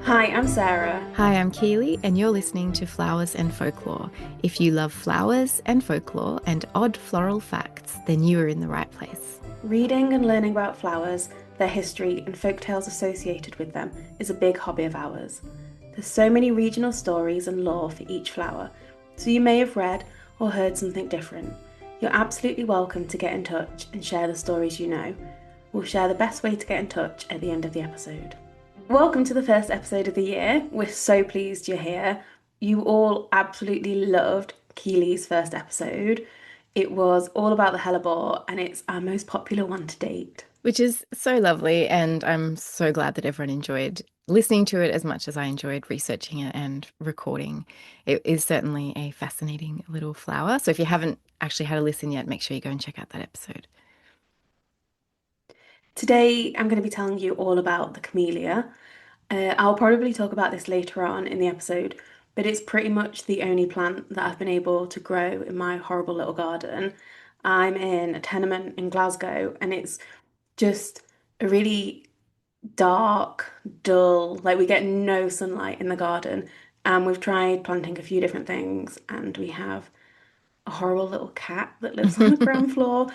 Hi, I'm Sarah. Hi, I'm Keely, and you're listening to Flowers and Folklore. If you love flowers and folklore and odd floral facts, then you are in the right place. Reading and learning about flowers, their history, and folk tales associated with them is a big hobby of ours. There's so many regional stories and lore for each flower, so you may have read or heard something different. You're absolutely welcome to get in touch and share the stories you know. We'll share the best way to get in touch at the end of the episode. Welcome to the first episode of the year. We're so pleased you're here. You all absolutely loved Keely's first episode. It was all about the hellebore, and it's our most popular one to date. Which is so lovely, and I'm so glad that everyone enjoyed listening to it as much as I enjoyed researching it and recording. It is certainly a fascinating little flower. So if you haven't actually had a listen yet, make sure you go and check out that episode. Today, I'm going to be telling you all about the camellia. I'll probably talk about this later on in the episode, but it's pretty much the only plant that I've been able to grow in my horrible little garden. I'm in a tenement in Glasgow, and it's just a really dark, dull, like we get no sunlight in the garden. And we've tried planting a few different things, and we have a horrible little cat that lives on the ground floor,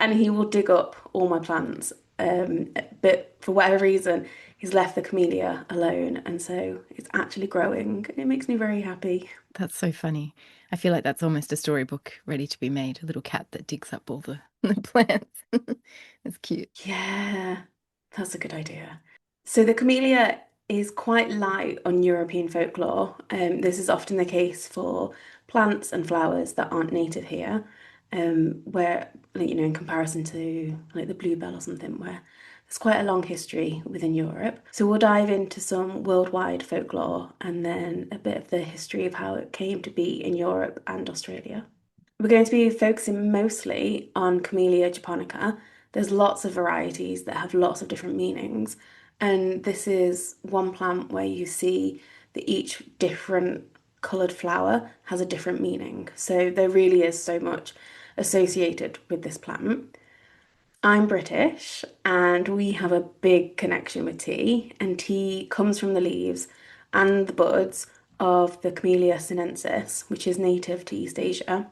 and he will dig up all my plants. But for whatever reason, he's left the camellia alone, and so it's actually growing. It makes me very happy. That's so funny. I feel like that's almost a storybook ready to be made. A little cat that digs up all the plants. It's cute. Yeah, that's a good idea. So the camellia is quite light on European folklore. This is often the case for plants and flowers that aren't native here, where, like, in comparison to like the bluebell or something, where there's quite a long history within Europe. So we'll dive into some worldwide folklore and then a bit of the history of how it came to be in Europe and Australia. We're going to be focusing mostly on Camellia japonica. There's lots of varieties that have lots of different meanings, and this is one plant where you see that each different coloured flower has a different meaning. So there really is so much associated with this plant. I'm British, and we have a big connection with tea, and tea comes from the leaves and the buds of the Camellia sinensis, which is native to East Asia.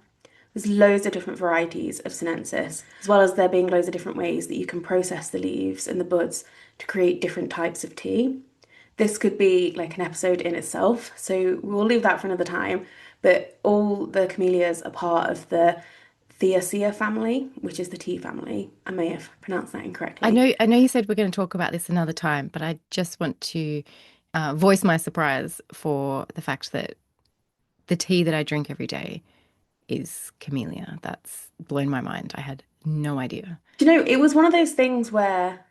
There's loads of different varieties of sinensis, as well as there being loads of different ways that you can process the leaves and the buds to create different types of tea. This could be like an episode in itself, so we'll leave that for another time. But all the camellias are part of the Theacia family, which is the tea family. I may have pronounced that I incorrectly. know, I know you said we're going to talk about this another time, but I just want to voice my surprise for the fact that the tea that I drink every day is camellia. That's blown my mind. I had no idea. Do you know, it was one of those things where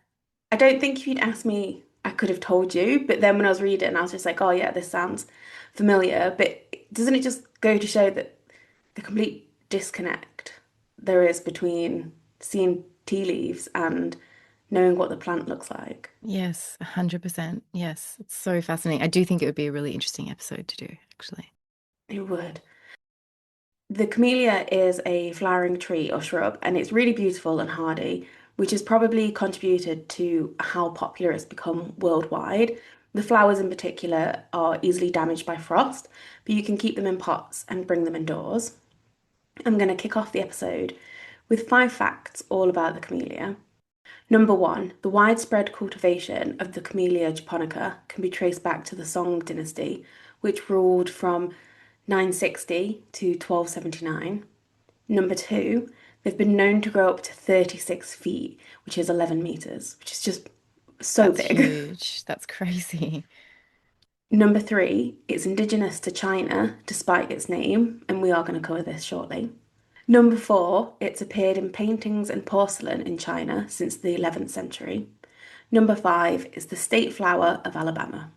I don't think if you'd asked me, I could have told you. But then when I was reading, I was just like, oh yeah, this sounds familiar. But doesn't it just go to show that the complete disconnect there is between seeing tea leaves and knowing what the plant looks like? Yes, 100%. Yes, it's so fascinating. I do think it would be a really interesting episode to do, actually. It would. The camellia is a flowering tree or shrub, and it's really beautiful and hardy, which has probably contributed to how popular it's become worldwide. The flowers in particular are easily damaged by frost, but you can keep them in pots and bring them indoors. I'm going to kick off the episode with 5 facts all about the camellia. Number one, the widespread cultivation of the Camellia japonica can be traced back to the Song dynasty, which ruled from 960 to 1279. Number two, they've been known to grow up to 36 feet, which is 11 meters, which is just so That's big. huge. That's crazy. Number three, it's indigenous to China despite its name, and we are going to cover this shortly. Number four, it's appeared in paintings and porcelain in China since the 11th century. Number five is the state flower of Alabama.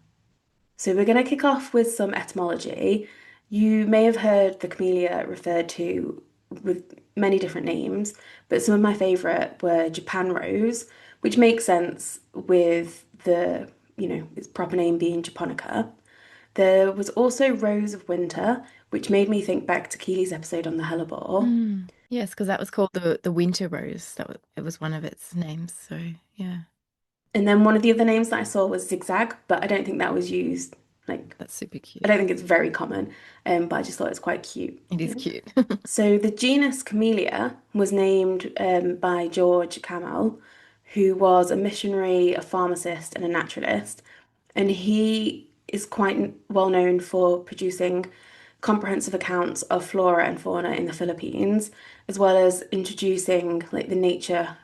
So we're going to kick off with some etymology. You may have heard the camellia referred to with many different names, but some of my favourite were Japan rose, which makes sense with its proper name being japonica. There was also rose of winter, which made me think back to Keely's episode on the hellebore. Mm. Yes, because that was called the winter rose. It was one of its names. So yeah. And then one of the other names that I saw was zigzag, but I don't think that was used. Like, That's super I cute. don't think it's very common, but I just thought it's quite cute. It is Yeah. cute. So the genus Camellia was named by George Camel, who was a missionary, a pharmacist, and a naturalist. And he is quite well known for producing comprehensive accounts of flora and fauna in the Philippines, as well as introducing like the nature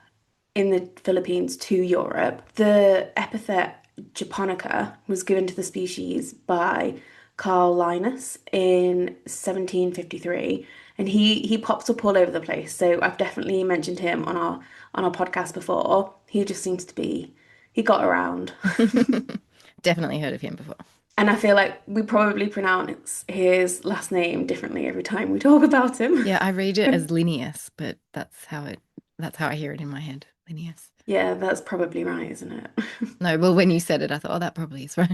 in the Philippines to Europe. The epithet japonica was given to the species by Carl Linus in 1753, and he pops up all over the place. So I've definitely mentioned him on our podcast before. He just seems to be he got around. Definitely heard of him before. And I feel like we probably pronounce his last name differently every time we talk about him. Yeah, I read it as Linnaeus, but that's how I hear it in my head. Linnaeus. Yeah, that's probably right, isn't it? No, well, when you said it, I thought, oh, that probably is right.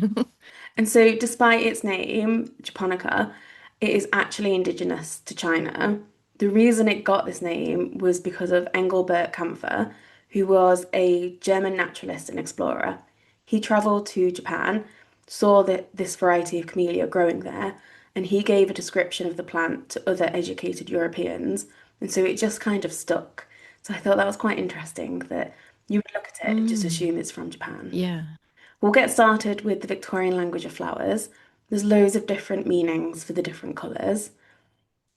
And so, despite its name, Japonica, it is actually indigenous to China. The reason it got this name was because of Engelbert Kampfer, who was a German naturalist and explorer. He traveled to Japan, saw that this variety of camellia growing there, and he gave a description of the plant to other educated Europeans. And so it just kind of stuck. So I thought that was quite interesting that you would look at it and just Mm, assume it's from Japan. yeah. We'll get started with the Victorian language of flowers. There's loads of different meanings for the different colours.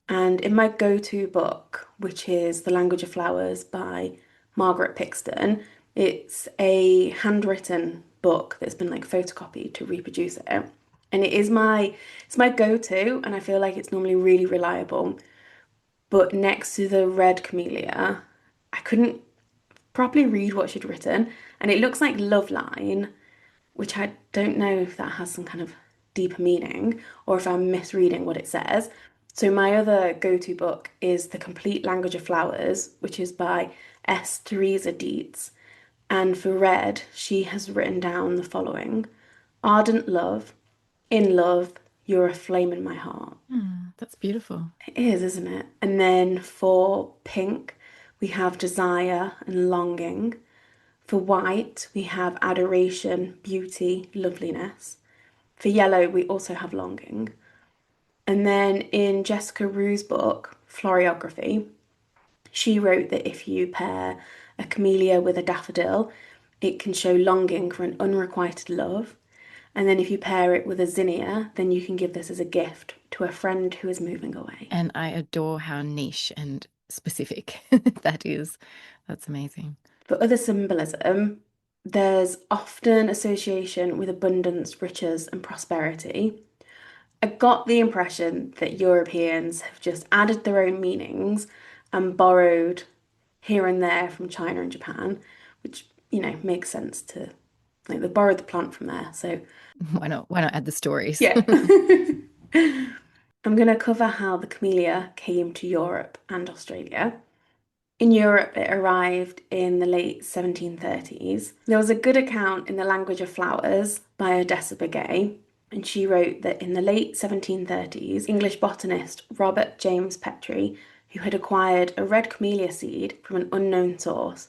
And in my go-to book, which is The Language of Flowers by Margaret Pixton, it's a handwritten book that's been like photocopied to reproduce it. And it's my go-to, and I feel like it's normally really reliable. But next to the red camellia, I couldn't properly read what she'd written, and it looks like Love Line, which I don't know if that has some kind of deeper meaning or if I'm misreading what it says. So my other go-to book is The Complete Language of Flowers, which is by S. Teresa Dietz. And for red, she has written down the following: Ardent love, in love, you're a flame in my heart. Mm, that's beautiful. It is, isn't it? And then for pink, we have desire and longing. For white, we have adoration, beauty, loveliness. For yellow, we also have longing. And then in Jessica Rue's book, Floriography, she wrote that if you pair a camellia with a daffodil, it can show longing for an unrequited love. And then if you pair it with a zinnia, then you can give this as a gift to a friend who is moving away. And I adore how niche and specific that is. That's amazing. For other symbolism, there's often association with abundance, riches, and prosperity. I got the impression that Europeans have just added their own meanings and borrowed here and there from China and Japan, which, makes sense to like they borrowed the plant from there. So, Why not? Why not add the stories? yeah. I'm going to cover how the camellia came to Europe and Australia. In Europe, it arrived in the late 1730s. There was a good account in The Language of Flowers by Odessa Begay, and she wrote that in the late 1730s, English botanist Robert James Petrie, who had acquired a red camellia seed from an unknown source,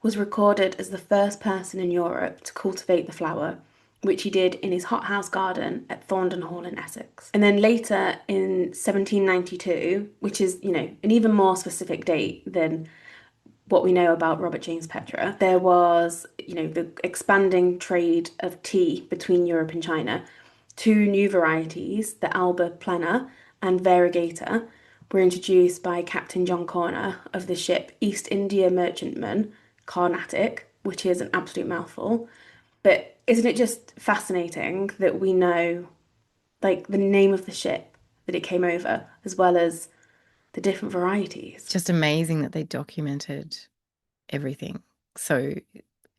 was recorded as the first person in Europe to cultivate the flower, which he did in his hothouse garden at Thorndon Hall in Essex. And then later in 1792, which is, an even more specific date than what we know about Robert James Petre, there was, the expanding trade of tea between Europe and China. Two new varieties, the Alba plena and Variegata, were introduced by Captain John Corner of the ship East India Merchantman Carnatic, which is an absolute mouthful. But isn't it just fascinating that we know like the name of the ship that it came over, as well as the different varieties? Just amazing that they documented everything so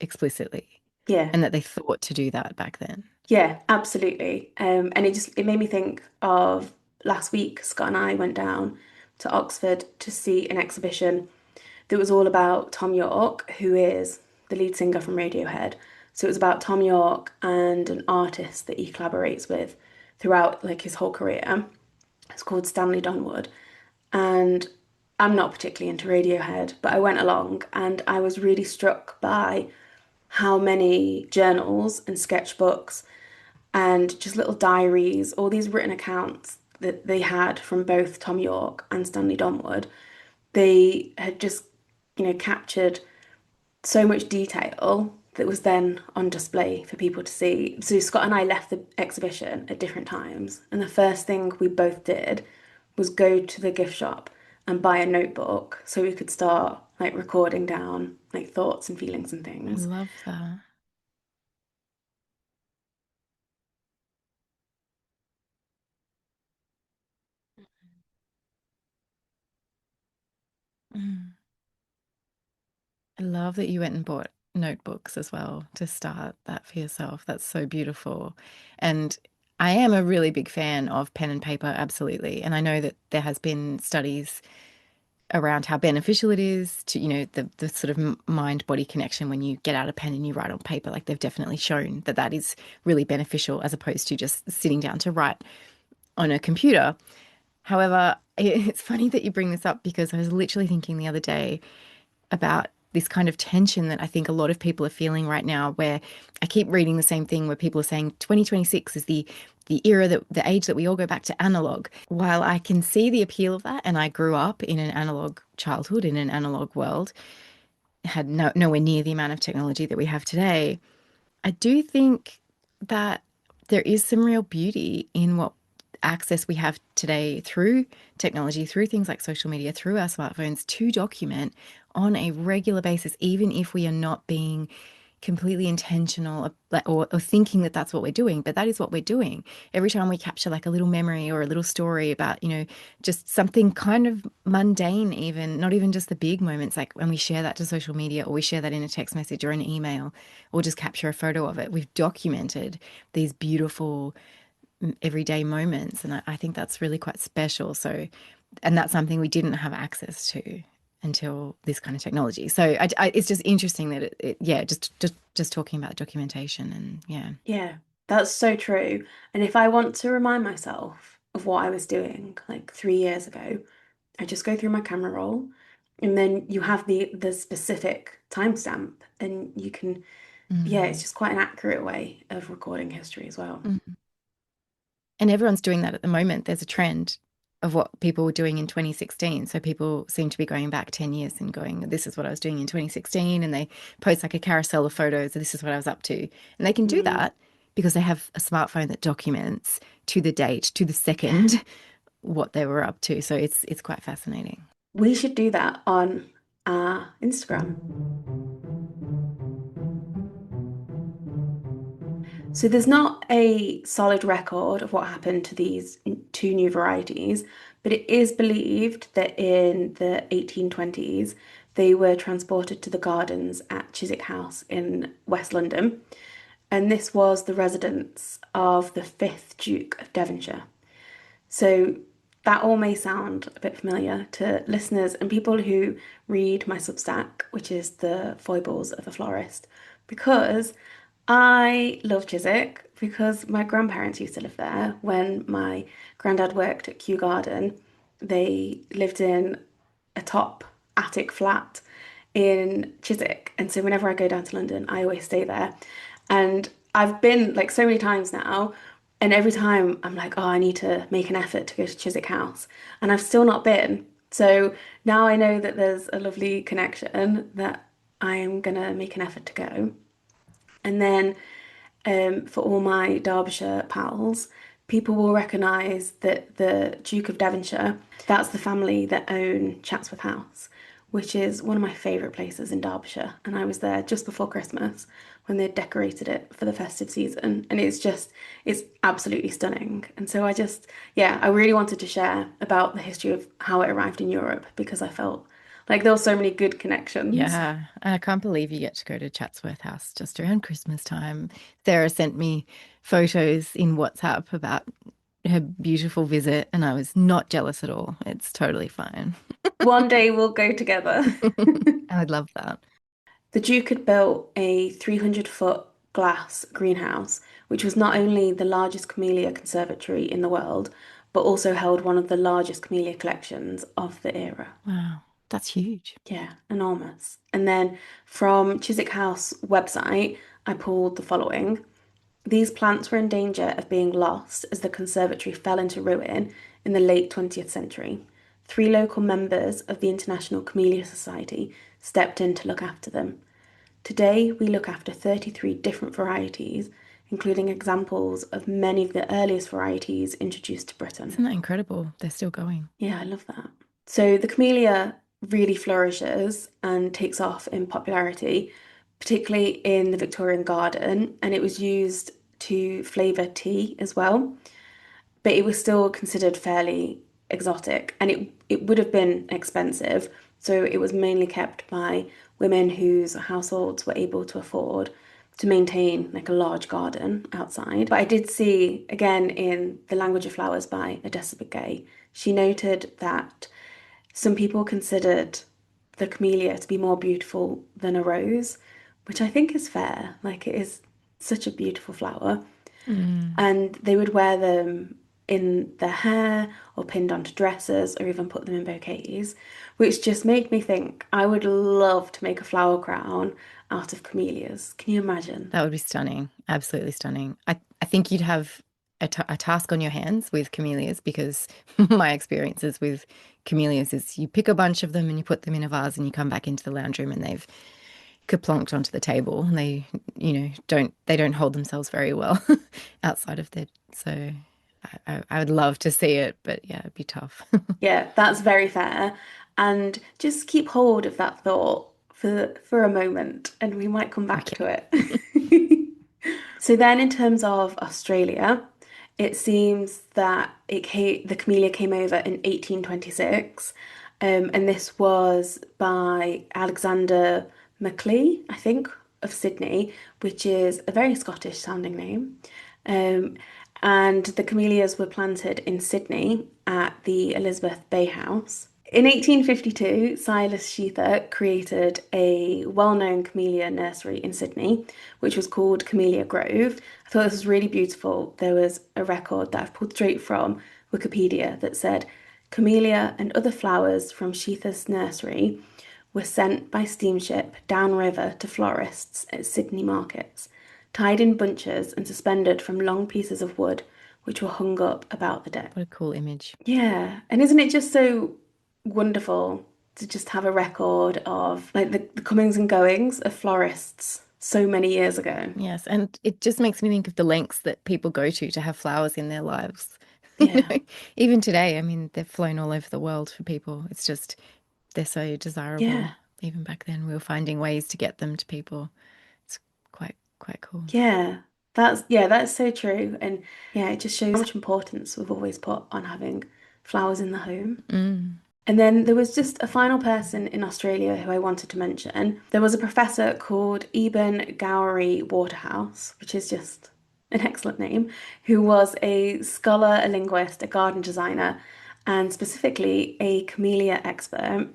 explicitly Yeah. and that they thought to do that back then. Yeah, absolutely. And it made me think of last week, Scott and I went down to Oxford to see an exhibition that was all about Tom York, who is the lead singer from Radiohead. So it was about Tom York and an artist that he collaborates with throughout like his whole career. It's called Stanley Donwood. And I'm not particularly into Radiohead, but I went along and I was really struck by how many journals and sketchbooks and just little diaries, all these written accounts that they had from both Tom York and Stanley Donwood. They had just, captured so much detail that was then on display for people to see. So Scott and I left the exhibition at different times, and the first thing we both did was go to the gift shop and buy a notebook so we could start like recording down like thoughts and feelings and I things. love that. Mm. I love that you went and bought notebooks as well to start that for yourself. That's so beautiful. And I am a really big fan of pen and paper, absolutely. And I know that there has been studies around how beneficial it is to, the sort of mind-body connection when you get out a pen and you write on paper. Like they've definitely shown that that is really beneficial as opposed to just sitting down to write on a computer. However, it's funny that you bring this up because I was literally thinking the other day about this kind of tension that I think a lot of people are feeling right now, where I keep reading the same thing where people are saying 2026 is the era that the age that we all go back to analog. While I can see the appeal of that, and I grew up in an analog childhood in an analog world, had nowhere near the amount of technology that we have today. I do think that there is some real beauty in what access we have today through technology, through things like social media, through our smartphones to document on a regular basis, even if we are not being completely intentional or thinking that that's what we're doing, but that is what we're doing. Every time we capture like a little memory or a little story about, just something kind of mundane, even not even just the big moments, like when we share that to social media or we share that in a text message or an email or just capture a photo of it, we've documented these beautiful everyday moments. And I think that's really quite special. So, and that's something we didn't have access to until this kind of technology. So it's just interesting that yeah, just talking about documentation and yeah. Yeah, that's so true. And if I want to remind myself of what I was doing like 3 years ago, I just go through my camera roll, and then you have the specific timestamp, and you can, yeah, it's Mm. just quite an accurate way of recording history as well. Mm. And everyone's doing that at the moment. There's a trend of what people were doing in 2016. So people seem to be going back 10 years and going, this is what I was doing in 2016. And they post like a carousel of photos. This is what I was up to. And they can do Mm, that because they have a smartphone that documents to the date, to the yeah, second, what they were up to. So it's quite fascinating. we should do that on our Instagram. So there's not a solid record of what happened to these two new varieties, but it is believed that in the 1820s they were transported to the gardens at Chiswick House in West London, and this was the residence of the fifth Duke of Devonshire. So that all may sound a bit familiar to listeners and people who read my Substack, which is the Foibles of a Florist, because I love Chiswick because my grandparents used to live there when my granddad worked at Kew Garden. They lived in a top attic flat in Chiswick. And so whenever I go down to London, I always stay there. And I've been like so many times now, and every time I'm like, oh, I need to make an effort to go to Chiswick House. And I've still not been. So now I know that there's a lovely connection that I am gonna make an effort to go. And then for all my Derbyshire pals, people will recognise that the Duke of Devonshire, that's the family that own Chatsworth House, which is one of my favourite places in Derbyshire. And I was there just before Christmas when they decorated it for the festive season. And it's absolutely stunning. And so yeah, I really wanted to share about the history of how it arrived in Europe because I felt like there were so many good connections. Yeah, and I can't believe you get to go to Chatsworth House just around Christmas time. Sarah sent me photos in WhatsApp about her beautiful visit, and I was not jealous at all. It's totally fine. One day we'll go together. I would love that. The Duke had built a 300-foot glass greenhouse, which was not only the largest camellia conservatory in the world, but also held one of the largest camellia collections of the era. Wow. That's huge. Yeah, enormous. And then from Chiswick House website, I pulled the following. These plants were in danger of being lost as the conservatory fell into ruin in the late 20th century. Three local members of the International Camellia Society stepped in to look after them. Today, we look after 33 different varieties, including examples of many of the earliest varieties introduced to Britain. Isn't that incredible? They're still going. Yeah, I love that. So the camellia really flourishes and takes off in popularity, particularly in the Victorian garden, and it was used to flavour tea as well, but it was still considered fairly exotic and it would have been expensive. So it was mainly kept by women whose households were able to afford to maintain like a large garden outside. But I did see again in The Language of Flowers by Odessa Begay, she noted that some people considered the camellia to be more beautiful than a rose, which I think is fair. Like it is such a beautiful flower Mm. and they would wear them in their hair or pinned onto dresses or even put them in bouquets, which just made me think I would love to make a flower crown out of camellias. Can you imagine? That would be stunning. Absolutely stunning. I think you'd have a task on your hands with camellias because my experiences with camellias is you pick a bunch of them and you put them in a vase and you come back into the lounge room and they've kaplonked onto the table and they don't hold themselves very well outside of their so I would love to see it, but yeah, it'd be tough. Yeah, that's very fair. And just keep hold of that thought for a moment and we might come back to Okay. it. So then in terms of Australia, it seems that the camellia came over in 1826, and this was by Alexander Macleay, I think, of Sydney, which is a very Scottish sounding name. Um, and the camellias were planted in Sydney at the Elizabeth Bay House. In 1852, Silas Sheether created a well-known camellia nursery in Sydney, which was called Camellia Grove. I thought this was really beautiful. There was a record that I've pulled straight from Wikipedia that said, Camellia and other flowers from Sheether's nursery were sent by steamship downriver to florists at Sydney markets, tied in bunches and suspended from long pieces of wood, which were hung up about the deck. What a cool image. Yeah, and isn't it just so wonderful to just have a record of like the comings and goings of florists so many years ago? Yes, and it just makes me think of the lengths that people go to have flowers in their lives. You Yeah, know, even today, I mean, they've flown all over the world for people. It's just they're so desirable. yeah, Even back then, we were finding ways to get them to people. It's quite cool. yeah. That's so true. And yeah, it just shows how much importance we've always put on having flowers in the home. Mm. And then there was just a final person in Australia who I wanted to mention. There was a professor called Eben Gowrie Waterhouse, which is just an excellent name, who was a scholar, a linguist, a garden designer, and specifically a camellia expert.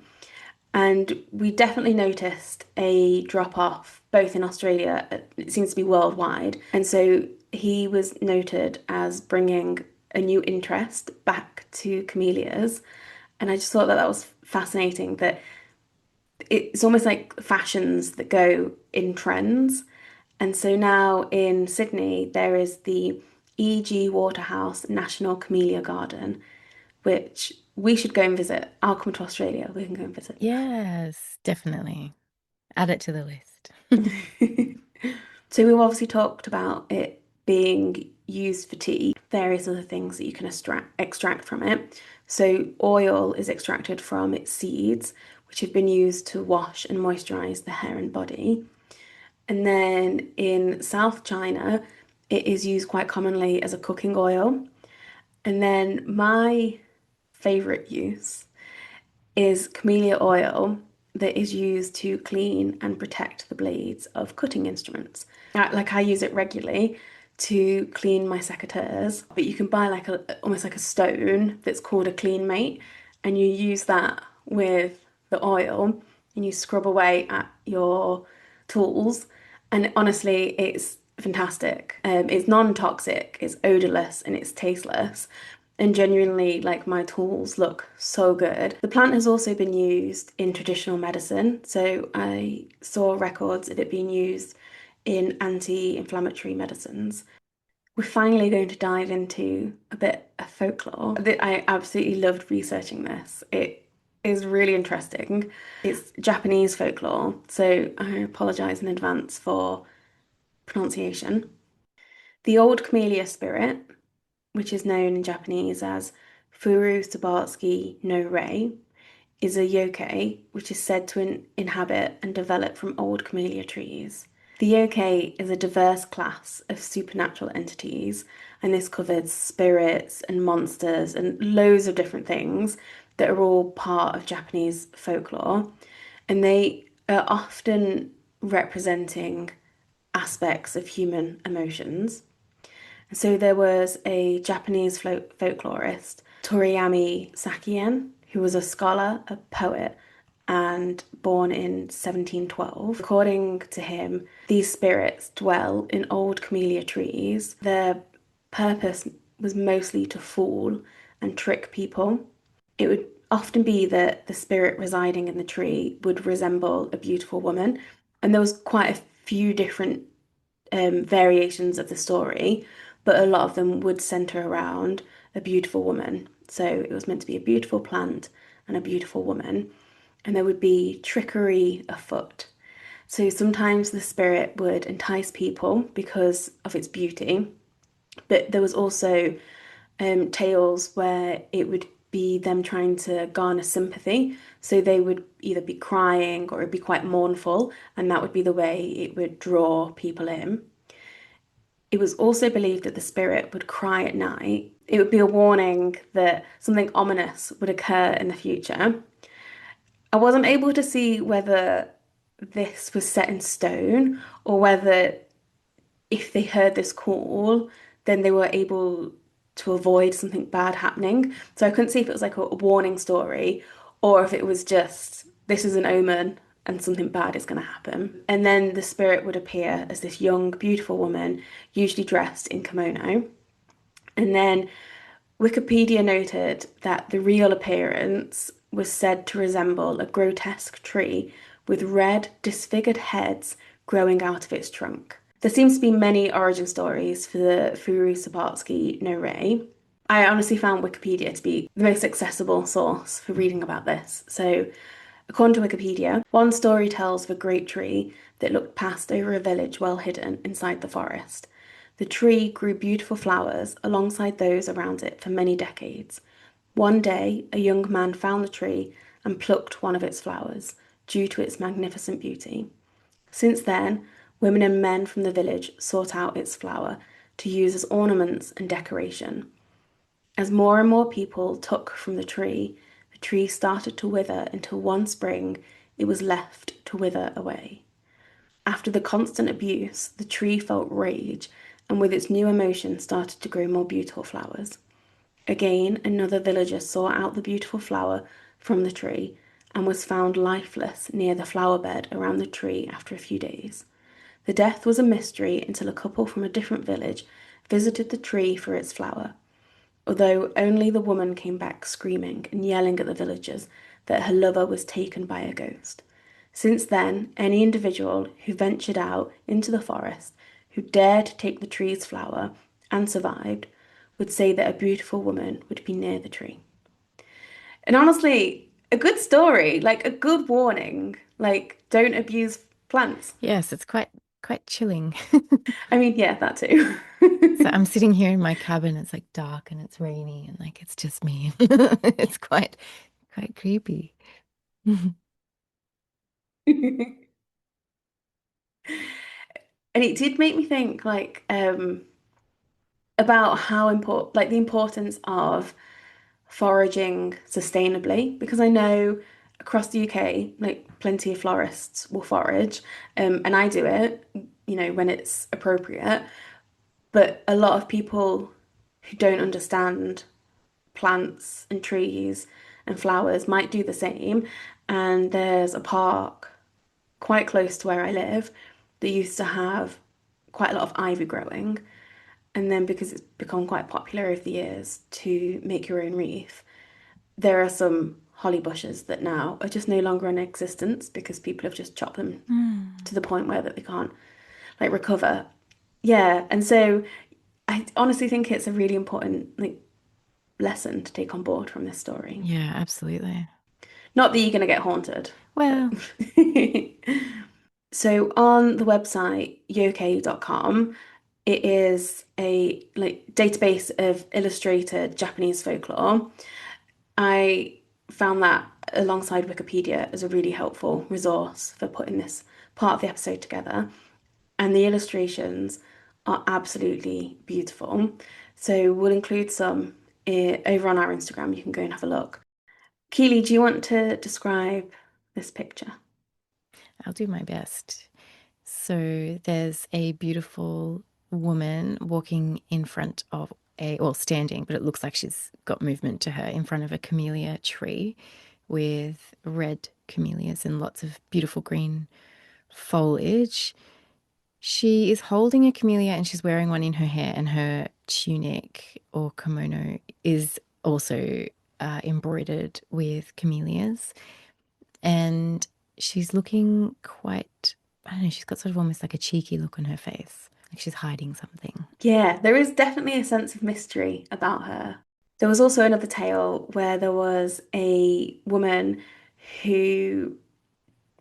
And we definitely noticed a drop off both in Australia, it seems to be worldwide. And so he was noted as bringing a new interest back to camellias. And I just thought that that was fascinating that it's almost like fashions that go in trends. And so now in Sydney, there is the E.G. Waterhouse National Camellia Garden, which we should go and visit. I'll come to Australia. We can go and visit. Yes, definitely. Add it to the list. So we've obviously talked about it being used for tea, various other things that you can extract from it. So oil is extracted from its seeds, which have been used to wash and moisturize the hair and body. And then in South China, it is used quite commonly as a cooking oil. And then my favorite use is camellia oil that is used to clean and protect the blades of cutting instruments. Like I use it regularly to clean my secateurs, but you can buy like a almost like a stone that's called a clean mate, and you use that with the oil and you scrub away at your tools. And honestly, it's fantastic. It's non-toxic, it's odorless, and it's tasteless. And genuinely, like my tools look so good. The plant has also been used in traditional medicine. So I saw records of it being used in anti-inflammatory medicines. We're finally going to dive into a bit of folklore. I absolutely loved researching this. It is really interesting. It's Japanese folklore, so I apologize in advance for pronunciation. The old Camellia spirit, which is known in Japanese as Furu Sabatsuki no Rei, is a yokai which is said to inhabit and develop from old camellia trees. The yokai is a diverse class of supernatural entities, and this covers spirits and monsters and loads of different things that are all part of Japanese folklore. And they are often representing aspects of human emotions. So there was a Japanese folklorist, Toriyami Sakien, who was a scholar, a poet, and born in 1712. According to him, these spirits dwell in old camellia trees. Their purpose was mostly to fool and trick people. It would often be that the spirit residing in the tree would resemble a beautiful woman, and there was quite a few different variations of the story, but a lot of them would center around a beautiful woman. So it was meant to be a beautiful plant and a beautiful woman, and there would be trickery afoot. So sometimes the spirit would entice people because of its beauty, but there was also tales where it would be them trying to garner sympathy. So they would either be crying or it'd be quite mournful, and that would be the way it would draw people in. It was also believed that the spirit would cry at night. It would be a warning that something ominous would occur in the future. I wasn't able to see whether this was set in stone or whether if they heard this call, then they were able to avoid something bad happening. So I couldn't see if it was like a warning story or if it was just this is an omen and something bad is going to happen. And then the spirit would appear as this young, beautiful woman, usually dressed in kimono. And then Wikipedia noted that the real appearance was said to resemble a grotesque tree with red, disfigured heads growing out of its trunk. There seems to be many origin stories for the Furu Sabatsky no Rei. I honestly found Wikipedia to be the most accessible source for reading about this. So, according to Wikipedia, one story tells of a great tree that looked past over a village well hidden inside the forest. The tree grew beautiful flowers alongside those around it for many decades. One day, a young man found the tree and plucked one of its flowers due to its magnificent beauty. Since then, women and men from the village sought out its flower to use as ornaments and decoration. As more and more people took from the tree started to wither until one spring it was left to wither away. After the constant abuse, the tree felt rage and with its new emotion started to grow more beautiful flowers. Again, another villager saw out the beautiful flower from the tree and was found lifeless near the flower bed around the tree after a few days. The death was a mystery until a couple from a different village visited the tree for its flower, although only the woman came back screaming and yelling at the villagers that her lover was taken by a ghost. Since then, any individual who ventured out into the forest, who dared to take the tree's flower and survived, would say that a beautiful woman would be near the tree. And honestly, a good story, like a good warning, like don't abuse plants. Yes, it's quite chilling. I mean, yeah, that too. So I'm sitting here in my cabin. It's like dark and it's rainy and like it's just me. It's quite creepy. And it did make me think like about how important like the importance of foraging sustainably because I know across the UK like plenty of florists will forage and I do it when it's appropriate, but a lot of people who don't understand plants and trees and flowers might do the same. And there's a park quite close to where I live that used to have quite a lot of ivy growing. And then because it's become quite popular over the years to make your own wreath, there are some holly bushes that now are just no longer in existence because people have just chopped them Mm. to the point where that they can't like recover. Yeah, and so I honestly think it's a really important like lesson to take on board from this story. Yeah, absolutely. Not that you're going to get haunted, but Well, so on the website yokai.com, it is a like database of illustrated Japanese folklore. I found that alongside Wikipedia as a really helpful resource for putting this part of the episode together. And the illustrations are absolutely beautiful. So we'll include some over on our Instagram. You can go and have a look. Keely, do you want to describe this picture? I'll do my best. So there's a beautiful woman walking in front of or standing, but it looks like she's got movement to her in front of a camellia tree with red camellias and lots of beautiful green foliage. She is holding a camellia and she's wearing one in her hair, and her tunic or kimono is also embroidered with camellias. And she's looking quite, I don't know, she's got sort of almost like a cheeky look on her face, like she's hiding something. Yeah, there is definitely a sense of mystery about her. There was also another tale where there was a woman who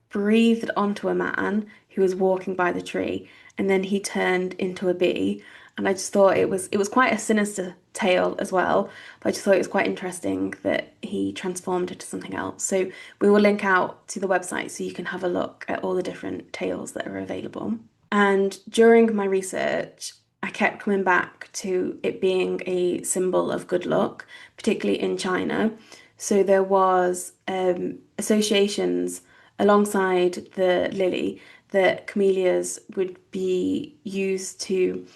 breathed onto a man who was walking by the tree, and then he turned into a bee. And I just thought it was quite a sinister tale as well, but I just thought it was quite interesting that he transformed into something else. So we will link out to the website so you can have a look at all the different tales that are available. And during my research, I kept coming back to it being a symbol of good luck, particularly in China. So there was associations alongside the lily that camellias would be used to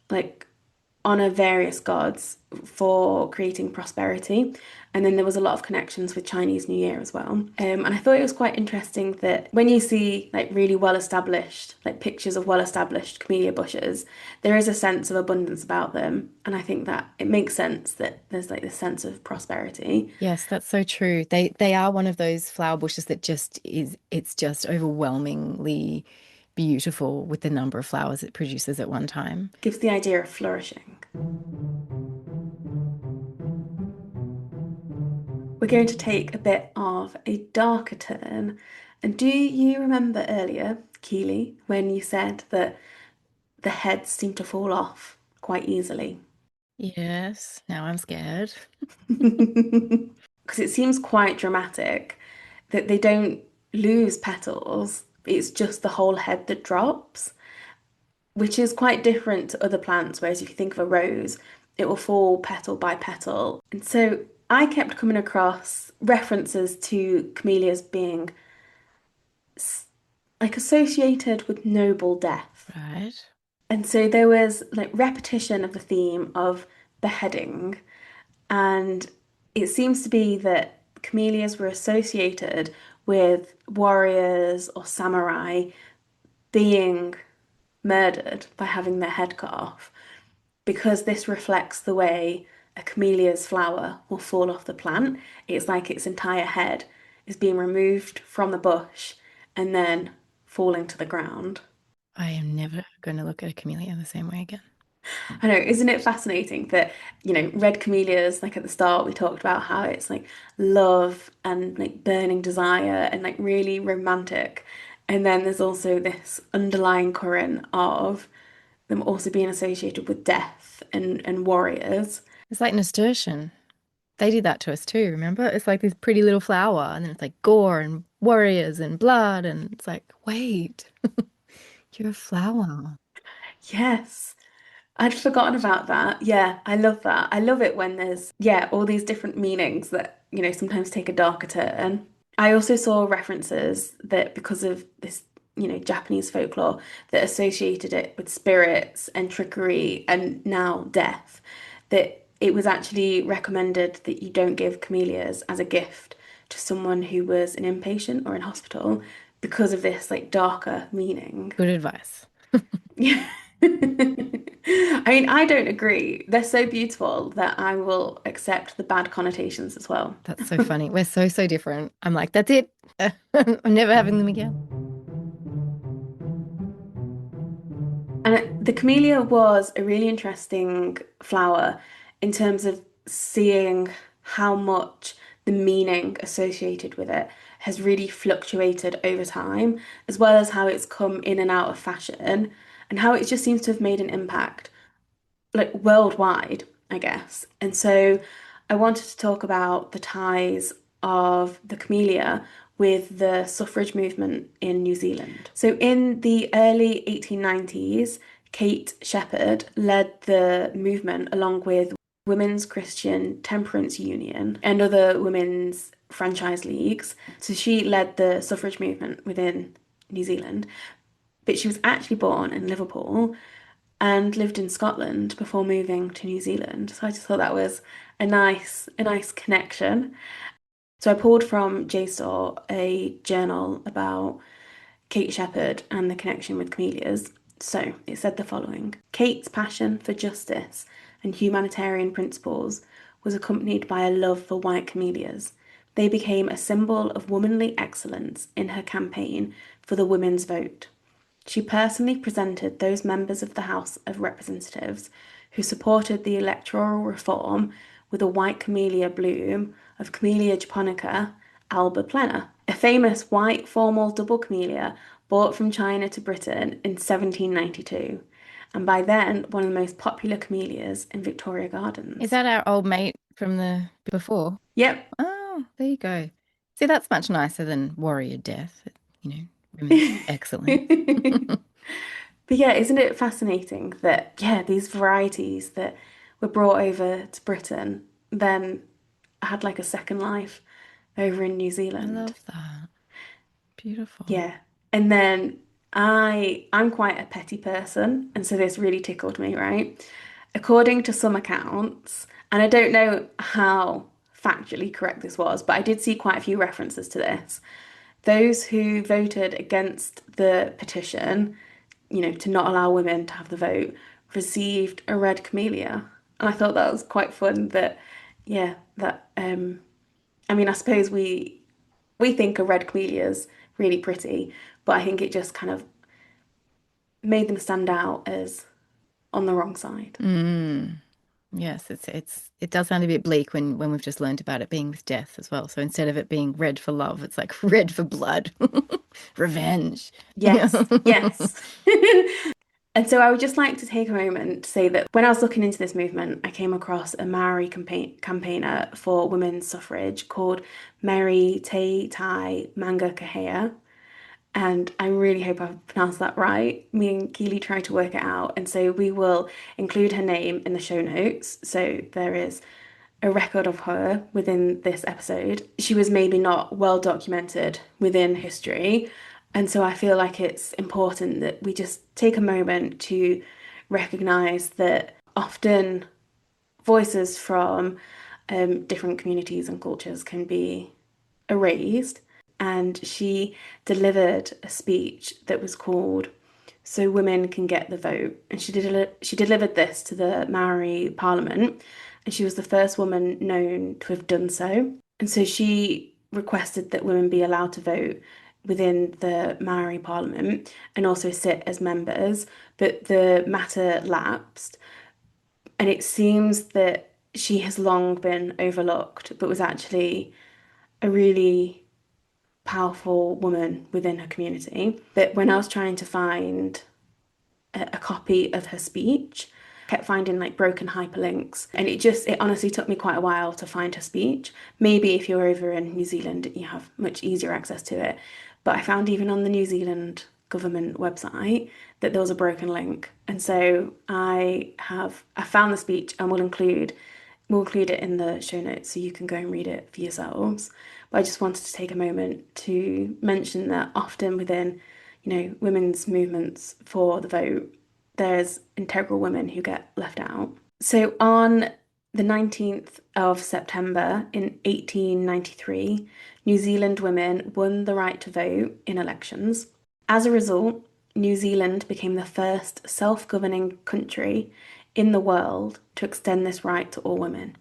like honor various gods for creating prosperity. And then there was a lot of connections with Chinese New Year as well. And I thought it was quite interesting that when you see like really well established, like pictures of well established camellia bushes, there is a sense of abundance about them. And I think that it makes sense that there's like this sense of prosperity. Yes, that's so true. They are one of those flower bushes that just is, it's just overwhelmingly beautiful with the number of flowers it produces at one time. Gives the idea of flourishing. We're going to take a bit of a darker turn. And do you remember earlier, Keely, when you said that the heads seem to fall off quite easily? Yes, now I'm scared. Because it seems quite dramatic that they don't lose petals, it's just the whole head that drops, which is quite different to other plants. Whereas if you think of a rose, it will fall petal by petal. And so I kept coming across references to camellias being like associated with noble death. Right. And so there was like repetition of the theme of beheading, and it seems to be that camellias were associated with warriors or samurai being murdered by having their head cut off, because this reflects the way a camellia's flower will fall off the plant. It's like its entire head is being removed from the bush and then falling to the ground. I am never going to look at a camellia the same way again. I know, isn't it fascinating that, red camellias, like at the start, we talked about how it's like love and like burning desire and like really romantic. And then there's also this underlying current of them also being associated with death and warriors. It's like nasturtium. They did that to us too, remember? It's like this pretty little flower, and then it's like gore and warriors and blood, and it's like, wait, you're a flower. Yes. I'd forgotten about that. Yeah, I love that. I love it when there's, yeah, all these different meanings that, sometimes take a darker turn. I also saw references that because of this, Japanese folklore that associated it with spirits and trickery and now death, that it was actually recommended that you don't give camellias as a gift to someone who was an inpatient or in hospital because of this like darker meaning. Good advice. Yeah. I mean, I don't agree. They're so beautiful that I will accept the bad connotations as well. That's so funny. We're so, so different. I'm like, that's it. I'm never having them again. And the camellia was a really interesting flower in terms of seeing how much the meaning associated with it has really fluctuated over time, as well as how it's come in and out of fashion, and how it just seems to have made an impact, like worldwide, I guess. And so I wanted to talk about the ties of the camellia with the suffrage movement in New Zealand. So in the early 1890s, Kate Shepherd led the movement along with Women's Christian Temperance Union and other women's franchise leagues. So she led the suffrage movement within New Zealand, but she was actually born in Liverpool and lived in Scotland before moving to New Zealand. So I just thought that was a nice connection. So I pulled from JSTOR a journal about Kate Shepherd and the connection with camellias. So it said the following: Kate's passion for justice and humanitarian principles was accompanied by a love for white camellias. They became a symbol of womanly excellence in her campaign for the women's vote. She personally presented those members of the House of Representatives who supported the electoral reform with a white camellia bloom of Camellia japonica alba plena, a famous white formal double camellia brought from China to Britain in 1792, and by then one of the most popular camellias in Victoria Is Gardens. that our old mate from the before? Yep. Oh, there you go. See, that's much nicer than warrior death, women's excellence. But yeah, isn't it fascinating that, yeah, these varieties that were brought over to Britain then had like a second life over in New I Zealand? love that. Beautiful. Yeah. And then I'm quite a petty person, and so this really tickled me, right? According to some accounts, and I don't know how factually correct this was, but I did see quite a few references to this. Those who voted against the petition, to not allow women to have the vote, received a red camellia. And I thought that was quite fun that, yeah, that I mean, I suppose we think a red camellia is really pretty, but I think it just kind of made them stand out as on the wrong side. Mm. Yes, it does sound a bit bleak when we've just learned about it being with death as well. So instead of it being red for love, it's like red for blood. Revenge. Yeah. Yes, yes. And so I would just like to take a moment to say that when I was looking into this movement, I came across a Maori campaigner for women's suffrage called Mary Te Tai Manga Kahea. And I really hope I've pronounced that right. Me and Keely tried to work it out. And so we will include her name in the show notes. So there is a record of her within this episode. She was maybe not well documented within history. And so I feel like it's important that we just take a moment to recognize that often voices from different communities and cultures can be erased. And she delivered a speech that was called "So Women Can Get the Vote." And she delivered this to the Maori Parliament, and she was the first woman known to have done so. And so she requested that women be allowed to vote within the Maori Parliament and also sit as members, but the matter lapsed. And it seems that she has long been overlooked, but was actually a really powerful woman within her community. But when I was trying to find a copy of her speech, I kept finding like broken hyperlinks, and it honestly took me quite a while to find her speech. Maybe if you're over in New Zealand, you have much easier access to it. But I found even on the New Zealand government website that there was a broken link. And so I found the speech and we'll include it in the show notes so you can go and read it for yourselves. But I just wanted to take a moment to mention that often within, women's movements for the vote, there's integral women who get left out. So on the 19th of September in 1893, New Zealand women won the right to vote in elections. As a result, New Zealand became the first self-governing country in the world to extend this right to all women.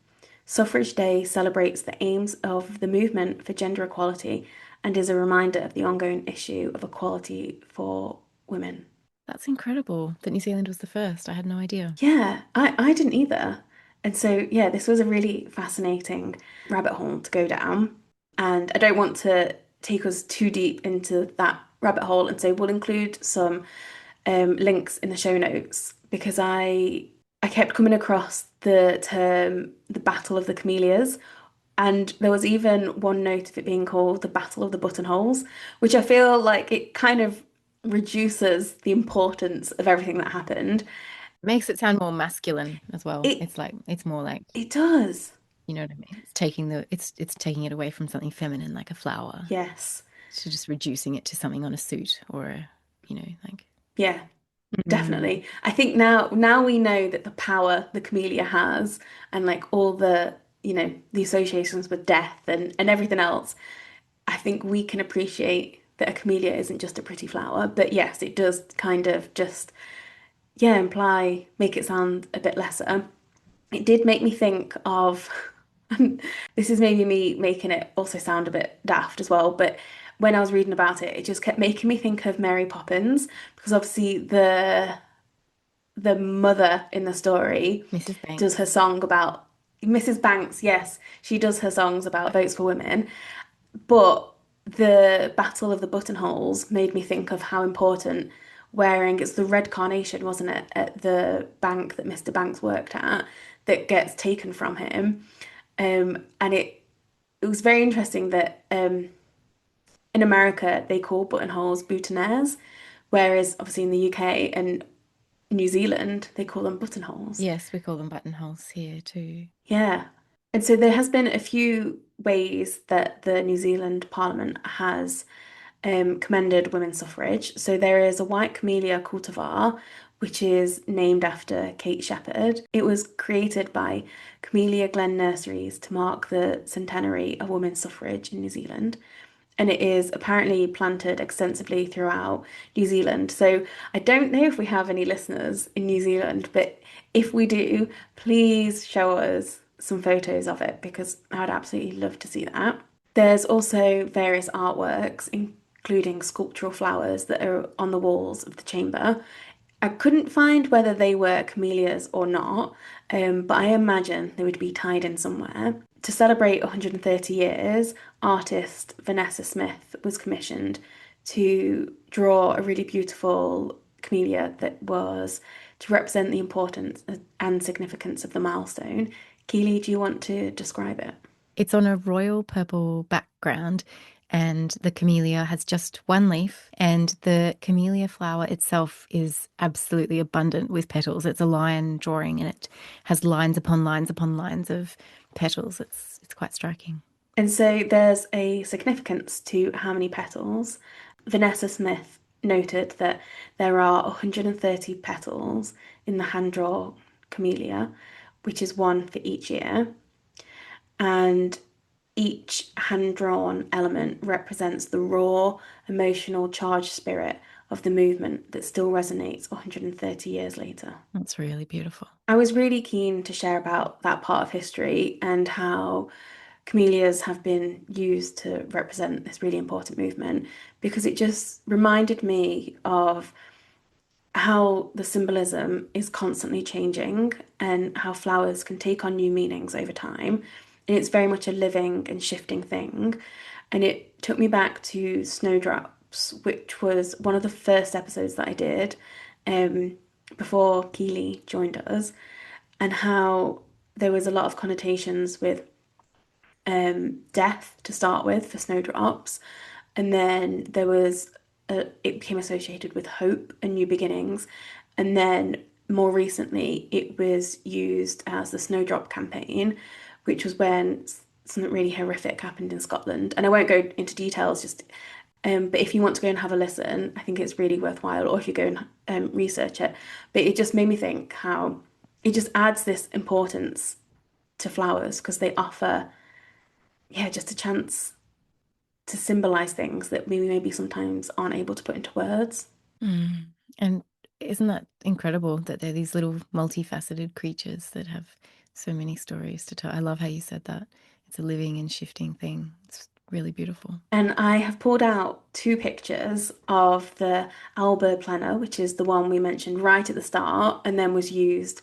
Suffrage Day celebrates the aims of the movement for gender equality and is a reminder of the ongoing issue of equality for women. That's incredible that New Zealand was the first. I had no idea. Yeah, I didn't either. And so, yeah, this was a really fascinating rabbit hole to go down. And I don't want to take us too deep into that rabbit hole. And so we'll include some links in the show notes because I kept coming across the term the Battle of the Camellias. And there was even one note of it being called the Battle of the Buttonholes, which I feel like it kind of reduces the importance of everything that happened. Makes it sound more masculine as well. It It's more like, it does. you know what I mean? It's taking it away from something feminine like a flower Yes. to just reducing it to something on a suit or a, like. Yeah, Mm. definitely. I think now we know that the power the camellia has and like all the, the associations with death and everything else, I think we can appreciate that a camellia isn't just a pretty flower. But yes, it does kind of just, yeah, make it sound a bit lesser. It did make me think of, this is maybe me making it also sound a bit daft as well, but when I was reading about it, it just kept making me think of Mary Poppins because obviously the mother in the story Mrs. does her Banks. song about Mrs. Banks, yes, she does her songs about votes for women, but the Battle of the Buttonholes made me think of how important wearing it's the red carnation, wasn't it, at the bank that Mr. Banks worked at that gets taken from him. And it was very interesting that in America they call buttonholes boutonnieres, whereas obviously in the UK and New Zealand they call them buttonholes. Yes, we call them buttonholes here too. Yeah. And so there has been a few ways that the New Zealand Parliament has commended women's suffrage. So there is a white camellia cultivar, which is named after Kate Shepherd. It was created by Camellia Glen Nurseries to mark the centenary of women's suffrage in New Zealand. And it is apparently planted extensively throughout New Zealand. So I don't know if we have any listeners in New Zealand, but if we do, please show us some photos of it because I would absolutely love to see that. There's also various artworks, including sculptural flowers that are on the walls of the chamber. I couldn't find whether they were camellias or not, but I imagine they would be tied in somewhere. To celebrate 130 years, artist Vanessa Smith was commissioned to draw a really beautiful camellia that was to represent the importance and significance of the milestone. Keely, do you want to describe it? It's on a royal purple background, and the camellia has just one leaf, and the camellia flower itself is absolutely abundant with petals. It's a line drawing, and it has lines upon lines upon lines of petals. It's quite striking. And so there's a significance to how many petals. Vanessa Smith noted that there are 130 petals in the hand draw camellia, which is one for each year. And each hand drawn element represents the raw, emotional, charged spirit of the movement that still resonates 130 years later. That's really beautiful. I was really keen to share about that part of history and how camellias have been used to represent this really important movement because it just reminded me of how the symbolism is constantly changing and how flowers can take on new meanings over time. And it's very much a living and shifting thing. And it took me back to Snowdrops, which was one of the first episodes that I did um, before Keely joined us, and how there was a lot of connotations with death to start with for Snowdrops, and then it became associated with hope and new beginnings, and then more recently it was used as the Snowdrop campaign, which was when something really horrific happened in Scotland. And I won't go into details, just but if you want to go and have a listen, I think it's really worthwhile, or if you go and research it. But it just made me think how it just adds this importance to flowers because they offer, yeah, just a chance to symbolize things that we maybe sometimes aren't able to put into words. Mm. And isn't that incredible that they're these little multifaceted creatures that have so many stories to tell? I love how you said that. It's a living and shifting thing. It's really beautiful. And I have pulled out two pictures of the Alba planner, which is the one we mentioned right at the start, and then was used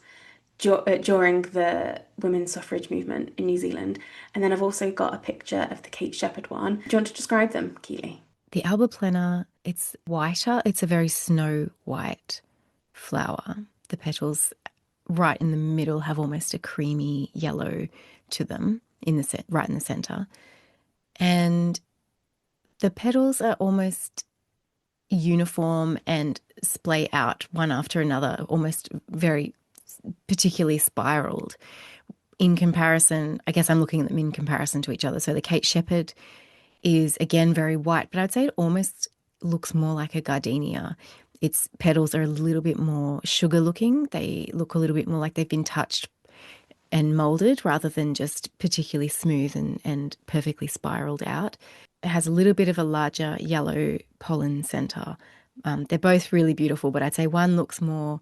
during the women's suffrage movement in New Zealand. And then I've also got a picture of the Kate Shepherd one. Do you want to describe them, Keely? The Alba plena, it's whiter. It's a very snow white flower. The petals right in the middle have almost a creamy yellow to them in the right in the center. And the petals are almost uniform and splay out one after another, almost very particularly spiraled. In comparison, I guess I'm looking at them in comparison to each other. So the Kate Shepherd is again very white, but I'd say it almost looks more like a gardenia. Its petals are a little bit more sugar looking. They look a little bit more like they've been touched and molded rather than just particularly smooth and perfectly spiraled out. It has a little bit of a larger yellow pollen center. They're both really beautiful, but I'd say one looks more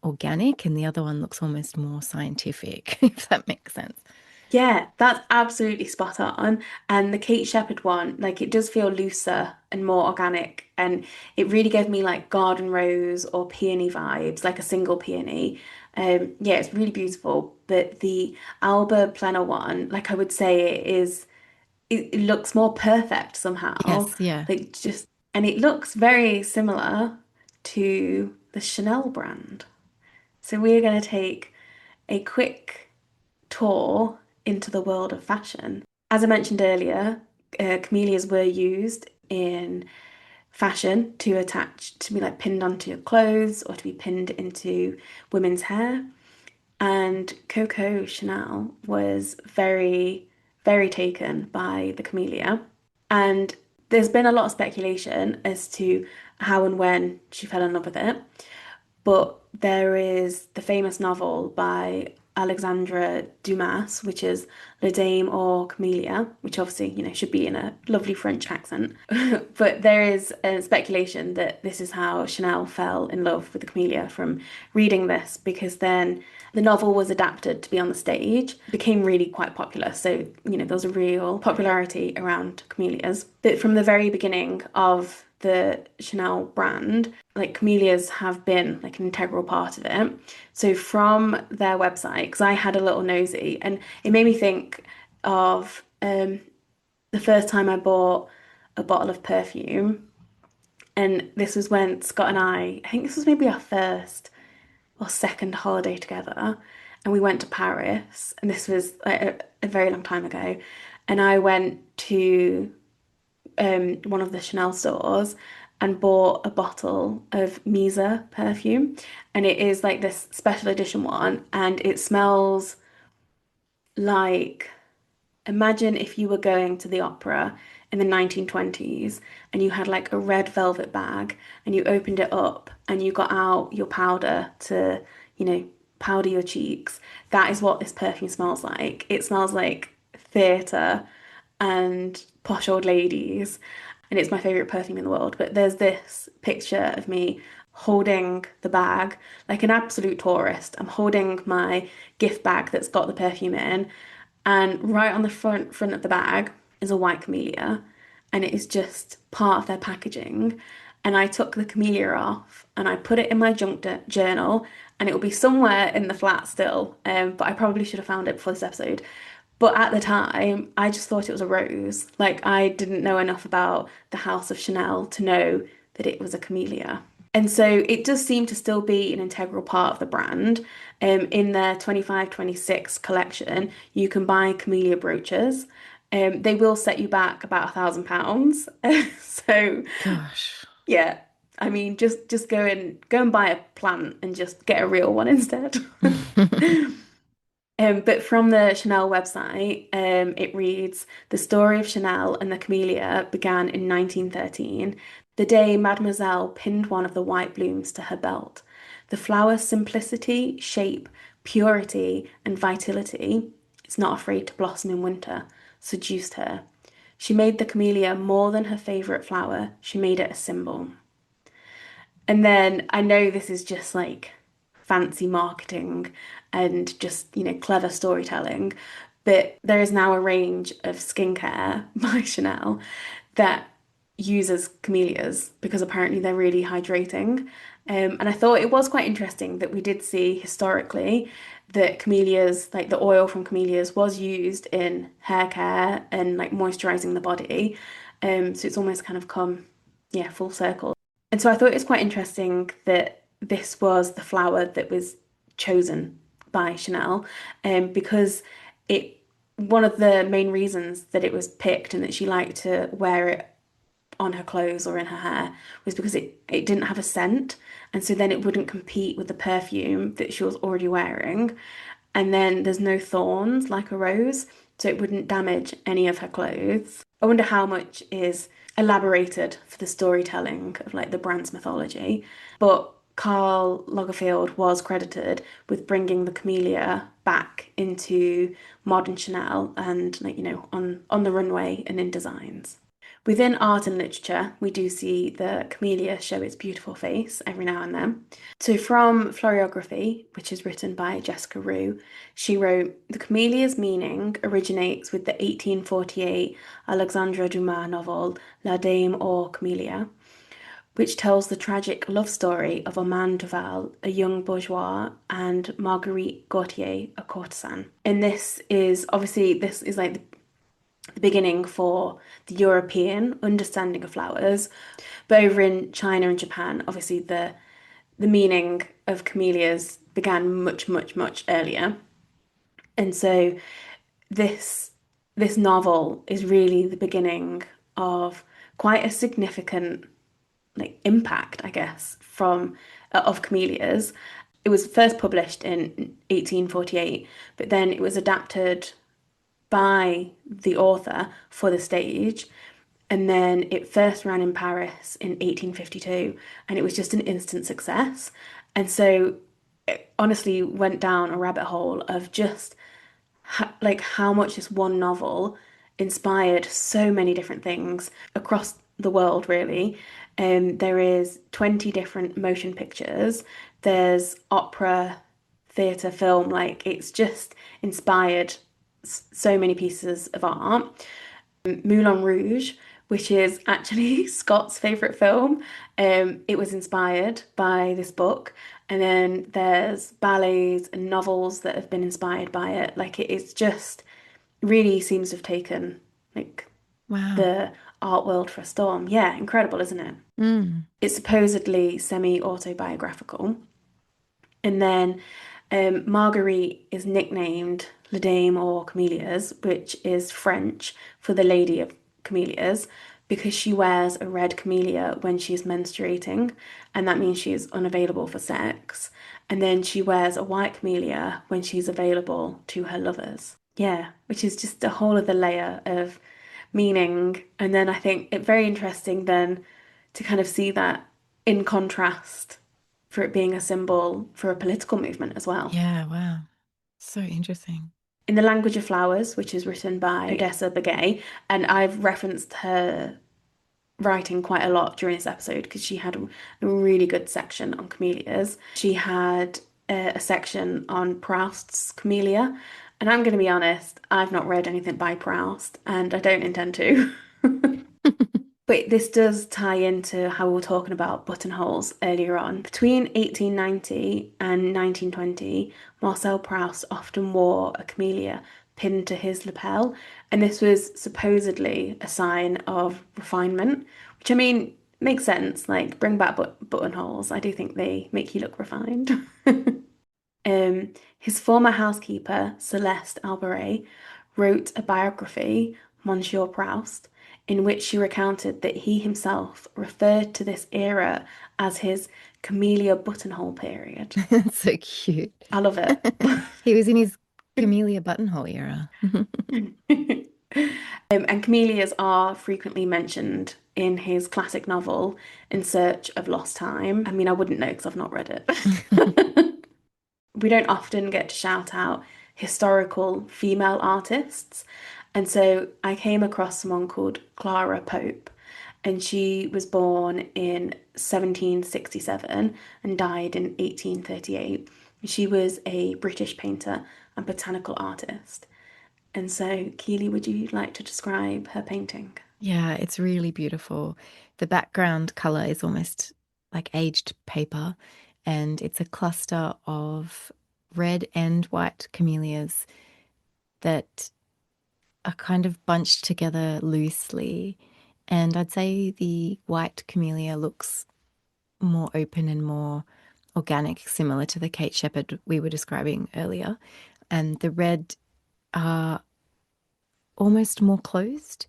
organic and the other one looks almost more scientific, if that makes sense. Yeah, that's absolutely spot on. And the Kate Shepherd one, like it does feel looser and more organic. And it really gave me like garden rose or peony vibes, like a single peony. Yeah, it's really beautiful. But the Alba Plena one, like I would say it looks more perfect somehow. Yes, yeah. Like just, and it looks very similar to the Chanel brand. So we're going to take a quick tour into the world of fashion. As I mentioned earlier, camellias were used in fashion to attach, to be like pinned onto your clothes or to be pinned into women's hair. And Coco Chanel was very, very taken by the camellia. And there's been a lot of speculation as to how and when she fell in love with it. But there is the famous novel by Alexandra Dumas, which is Le Dame or Camellia, which obviously, should be in a lovely French accent. But there is a speculation that this is how Chanel fell in love with the Camellia from reading this, because then the novel was adapted to be on the stage, became really quite popular. So, there was a real popularity around camellias. But from the very beginning of the Chanel brand, like camellias have been like an integral part of it. So from their website, because I had a little nosy, and it made me think of the first time I bought a bottle of perfume. And this was when Scott and I think this was maybe our first or second holiday together. And we went to Paris. And this was like a very long time ago. And I went to one of the Chanel stores and bought a bottle of Misa perfume. And it is like this special edition one. And it smells like, imagine if you were going to the opera in the 1920s and you had like a red velvet bag and you opened it up and you got out your powder to, you know, powder your cheeks. That is what this perfume smells like. It smells like theatre and posh old ladies. And it's my favorite perfume in the world. But there's this picture of me holding the bag like an absolute tourist. I'm holding my gift bag that's got the perfume in, and right on the front of the bag is a white camellia, and it is just part of their packaging. And I took the camellia off and I put it in my junk journal, and it will be somewhere in the flat still. But I probably should have found it before this episode. But at the time, I just thought it was a rose. Like I didn't know enough about the House of Chanel to know that it was a camellia. And so it does seem to still be an integral part of the brand. In their 25-26 collection, you can buy camellia brooches. They will set you back about £1,000. So Gosh. yeah, I mean, just go and buy a plant and just get a real one instead. But from the Chanel website, it reads, the story of Chanel and the camellia began in 1913, the day Mademoiselle pinned one of the white blooms to her belt. The flower's simplicity, shape, purity, and vitality, it's not afraid to blossom in winter, seduced her. She made the camellia more than her favorite flower, she made it a symbol. And then I know this is just like fancy marketing and just, clever storytelling, but there is now a range of skincare by Chanel that uses camellias because apparently they're really hydrating. And I thought it was quite interesting that we did see historically that camellias, like the oil from camellias, was used in hair care and like moisturizing the body. So it's almost kind of come, yeah, full circle. And so I thought it was quite interesting that this was the flower that was chosen by Chanel, because it one of the main reasons that it was picked and that she liked to wear it on her clothes or in her hair was because it didn't have a scent, and so then it wouldn't compete with the perfume that she was already wearing. And then there's no thorns like a rose, so it wouldn't damage any of her clothes. I wonder how much is elaborated for the storytelling of like the brand's mythology. But Karl Lagerfeld was credited with bringing the camellia back into modern Chanel and like on the runway and in designs. Within art and literature, we do see the camellia show its beautiful face every now and then. So, from Floriography, which is written by Jessica Rue, she wrote, "The camellia's meaning originates with the 1848 Alexandre Dumas novel La Dame aux Camélias, which tells the tragic love story of Armand Duval, a young bourgeois, and Marguerite Gautier, a courtesan." And this is like the beginning for the European understanding of flowers. But over in China and Japan, obviously the meaning of camellias began much, much, much earlier. And so this this novel is really the beginning of quite a significant like impact, I guess, from of camellias. It was first published in 1848, but then it was adapted by the author for the stage. And then it first ran in Paris in 1852, and it was just an instant success. And so it honestly went down a rabbit hole of just like how much this one novel inspired so many different things across the world, really. There is 20 different motion pictures. There's opera, theatre, film. Like it's just inspired so many pieces of art. Moulin Rouge, which is actually Scott's favourite film. It was inspired by this book. And then there's ballets and novels that have been inspired by it. Like it is just really seems to have taken like Wow. the art world for a storm. Yeah, incredible, isn't it? Mm. It's supposedly semi-autobiographical. And then Marguerite is nicknamed La Dame or Camellias, which is French for the Lady of Camellias, because she wears a red camellia when she's menstruating, and that means she is unavailable for sex. And then she wears a white camellia when she's available to her lovers. Yeah, which is just a whole other layer of meaning. And then I think it very interesting then to kind of see that in contrast for it being a symbol for a political movement as well. Yeah, wow. So interesting. In the Language of Flowers, which is written by Odessa Begay, and I've referenced her writing quite a lot during this episode because she had a really good section on camellias. She had a section on Proust's Camellia, and I'm going to be honest, I've not read anything by Proust, and I don't intend to. But this does tie into how we were talking about buttonholes earlier on. Between 1890 and 1920, Marcel Proust often wore a camellia pinned to his lapel, and this was supposedly a sign of refinement, which I mean makes sense. Like, bring back buttonholes. I do think they make you look refined. His former housekeeper, Celeste Albaret, wrote a biography, Monsieur Proust, in which she recounted that he himself referred to this era as his camellia buttonhole period. That's so cute. I love it. He was in his Camellia buttonhole era. And camellias are frequently mentioned in his classic novel, In Search of Lost Time. I mean, I wouldn't know because I've not read it. We don't often get to shout out historical female artists. And so I came across someone called Clara Pope, and she was born in 1767 and died in 1838. She was a British painter and botanical artist. And so, Keely, would you like to describe her painting? Yeah, it's really beautiful. The background color is almost like aged paper, and it's a cluster of red and white camellias that are kind of bunched together loosely. And I'd say the white camellia looks more open and more organic, similar to the Kate Shepherd we were describing earlier. And the red are almost more closed,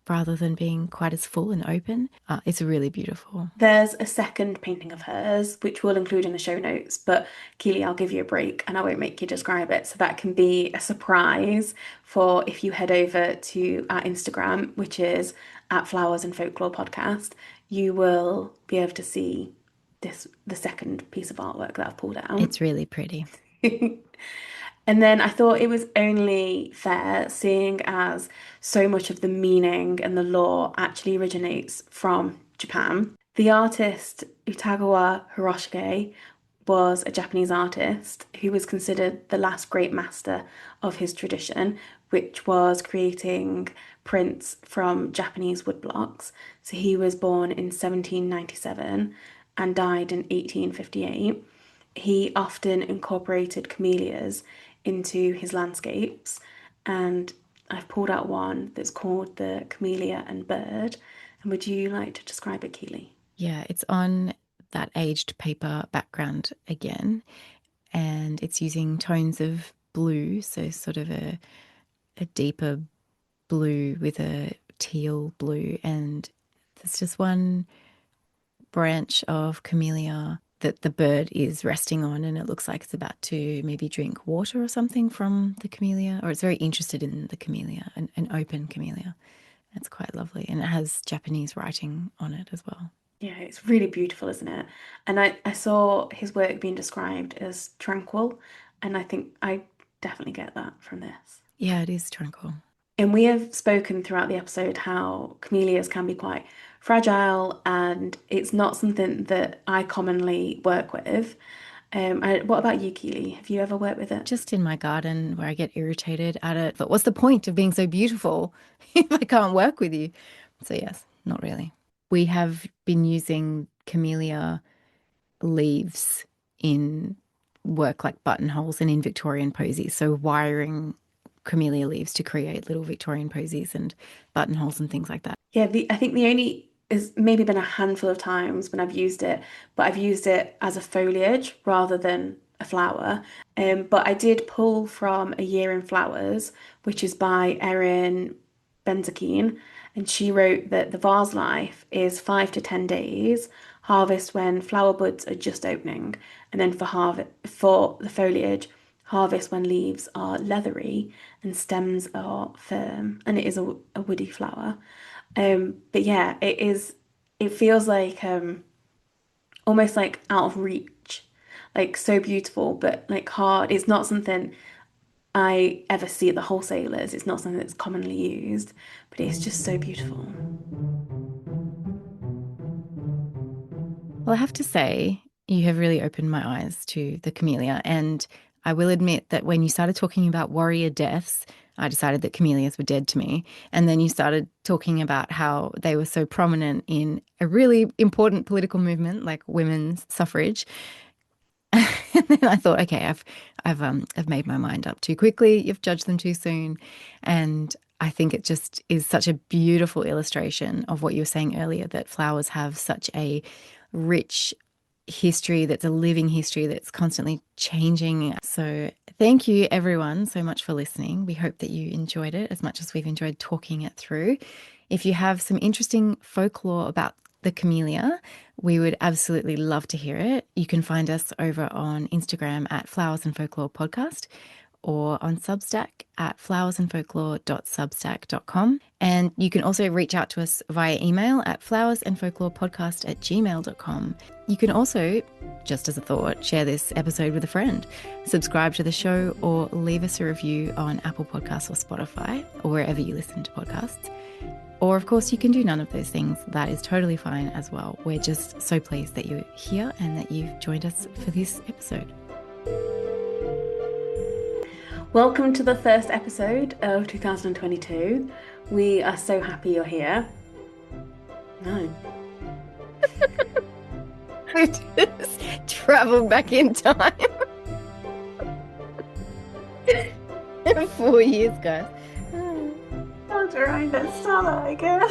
rather than being quite as full and open. It's really beautiful. There's a second painting of hers, which we'll include in the show notes, but Keely, I'll give you a break and I won't make you describe it. So that can be a surprise for if you head over to our Instagram, which is at Flowers and Folklore Podcast, you will be able to see the second piece of artwork that I've pulled out. It's really pretty. And then I thought it was only fair, seeing as so much of the meaning and the lore actually originates from Japan. The artist Utagawa Hiroshige was a Japanese artist who was considered the last great master of his tradition, which was creating prints from Japanese woodblocks. So he was born in 1797 and died in 1858. He often incorporated camellias into his landscapes, and I've pulled out one that's called the Camellia and Bird. And would you like to describe it, Keely? Yeah, it's on that aged paper background again, and it's using tones of blue, so sort of a deeper blue with a teal blue, and there's just one branch of camellia that the bird is resting on, and it looks like it's about to maybe drink water or something from the camellia, or it's very interested in the camellia, an open camellia. It's quite lovely, and it has Japanese writing on it as well. Yeah, it's really beautiful, isn't it? And I saw his work being described as tranquil, and I think I definitely get that from this. Yeah, it is tranquil. And we have spoken throughout the episode how camellias can be quite fragile, and it's not something that I commonly work with. What about you, Keely? Have you ever worked with it? Just in my garden where I get irritated at it. But what's the point of being so beautiful if I can't work with you? So, yes, not really. We have been using camellia leaves in work like buttonholes and in Victorian posies. So, wiring camellia leaves to create little Victorian posies and buttonholes and things like that. Yeah, I think the only is maybe been a handful of times when I've used it, but I've used it as a foliage rather than a flower. But I did pull from A Year in Flowers, which is by Erin Benzakein, and she wrote that the vase life is 5 to 10 days, harvest when flower buds are just opening, and then for the foliage, harvest when leaves are leathery and stems are firm, and it is a woody flower. But yeah, it feels like almost like out of reach, like so beautiful, but like hard. It's not something I ever see at the wholesalers. It's not something that's commonly used, but it's just so beautiful. Well, I have to say, you have really opened my eyes to the camellia. And I will admit that when you started talking about warrior deaths, I decided that camellias were dead to me. And then you started talking about how they were so prominent in a really important political movement like women's suffrage. And then I thought, okay, I've made my mind up too quickly. You've judged them too soon, and I think it just is such a beautiful illustration of what you were saying earlier, that flowers have such a rich history, that's a living history that's constantly changing. So thank you everyone so much for listening. We hope that you enjoyed it as much as we've enjoyed talking it through. If you have some interesting folklore about the camellia, we would absolutely love to hear it. You can find us over on Instagram at Flowers and Folklore Podcast, or on Substack at flowersandfolklore.substack.com. And you can also reach out to us via email at flowersandfolklorepodcast@gmail.com. You can also, just as a thought, share this episode with a friend, subscribe to the show, or leave us a review on Apple Podcasts or Spotify, or wherever you listen to podcasts. Or, of course, you can do none of those things. That is totally fine as well. We're just so pleased that you're here and that you've joined us for this episode. Welcome to the first episode of 2022. We are so happy you're here. No. We just travel back in time. 4 years, guys. Oh, Jerome, let's start that again.